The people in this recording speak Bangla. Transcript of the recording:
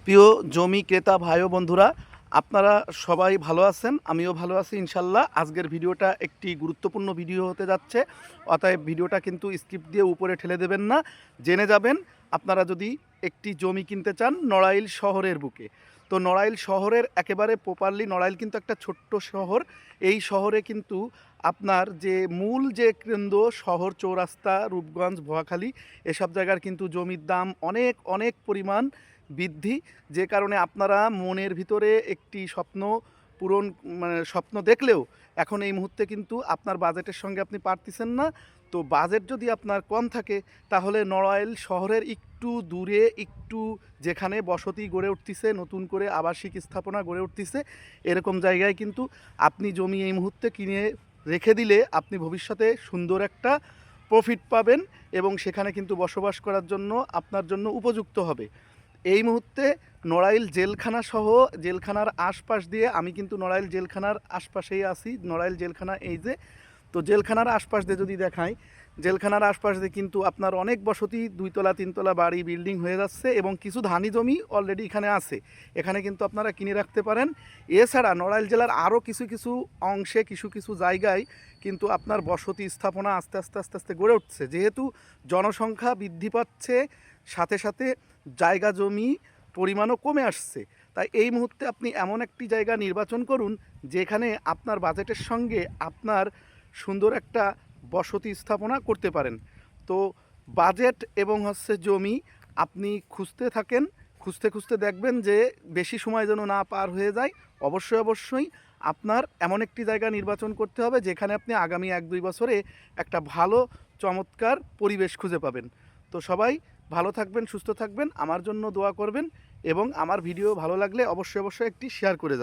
প্রিয় জমি ক্রেতা ভাই ও বন্ধুরা, আপনারা সবাই ভালো আছেন, আমিও ভালো আছি ইনশাল্লাহ। আজকের ভিডিওটা একটি গুরুত্বপূর্ণ ভিডিও হতে যাচ্ছে, অতএব ভিডিওটা কিন্তু স্কিপ দিয়ে উপরে ঠেলে দেবেন না, জেনে যাবেন। আপনারা যদি একটি জমি কিনতে চান নড়াইল শহরের বুকে, তো নড়াইল শহরের একেবারে প্রপারলি, নড়াইল কিন্তু একটা ছোট্ট শহর। এই শহরে কিন্তু আপনার যে মূল যে কেন্দ্র শহর, চৌরাস্তা, রূপগঞ্জ, ভুয়াখালী, এসব জায়গার কিন্তু জমির দাম অনেক অনেক পরিমাণ বৃদ্ধি। যে কারণে আপনারা মনের ভিতরে একটি স্বপ্ন পূরণ, মানে স্বপ্ন দেখলেও এখন এই মুহূর্তে কিন্তু আপনার বাজেটের সঙ্গে আপনি পারতেছেন না। তো বাজেট যদি আপনার কম থাকে, তাহলে নড়াইল শহরের একটু দূরে, একটু যেখানে বসতি গড়ে উঠতেছে, নতুন করে আবাসিক স্থাপনা গড়ে উঠতেছে, এরকম জায়গায় কিন্তু আপনি জমি এই মুহূর্তে কিনে রেখে দিলে আপনি ভবিষ্যতে সুন্দর একটা প্রফিট পাবেন এবং সেখানে কিন্তু বসবাস করার জন্য আপনার জন্য উপযুক্ত হবে। এই মুহূর্তে নড়াইল জেলখানা সহ জেলখানার আশপাশ দিয়ে, আমি কিন্তু নড়াইল জেলখানার আশপাশেই আছি। নড়াইল জেলখানা এই যে, তো জেলখানার আশপাশ দিয়ে যদি দেখাই, জেলখানার আশপাশ দিয়ে কিন্তু আপনার অনেক বসতি, দুইতলা তিনতলা বাড়ি, বিল্ডিং হয়ে যাচ্ছে এবং কিছু ধানি জমি অলরেডি এখানে আছে। এখানে কিন্তু আপনারা কিনে রাখতে পারেন। এছাড়া নড়াইল জেলার আরও কিছু কিছু অংশে, কিছু কিছু জায়গায় কিন্তু আপনার বসতি স্থাপনা আস্তে আস্তে আস্তে আস্তে গড়ে উঠছে। যেহেতু জনসংখ্যা বৃদ্ধি পাচ্ছে, সাথে সাথে জায়গা জমি পরিমাণও কমে আসছে, তাই এই মুহূর্তে আপনি এমন একটি জায়গা নির্বাচন করুন যেখানে আপনার বাজেটের সঙ্গে আপনার সুন্দর একটা বসতি স্থাপনা করতে পারেন। তো বাজেট এবং জমি আপনি খুঁজতে থাকেন, খুঁজতে খুঁজতে দেখবেন যে বেশি সময় যেন না পার হয়ে যায়। অবশ্যই অবশ্যই আপনার এমন একটি জায়গা নির্বাচন করতে হবে যেখানে আপনি আগামী 1-2 বছরে একটা ভালো চমৎকার পরিবেশ খুঁজে পাবেন। তো সবাই ভালো থাকবেন, সুস্থ থাকবেন, আমার জন্য দোয়া করবেন এবং আমার ভিডিও ভালো লাগলে অবশ্যই অবশ্যই একটি শেয়ার করে যাবেন।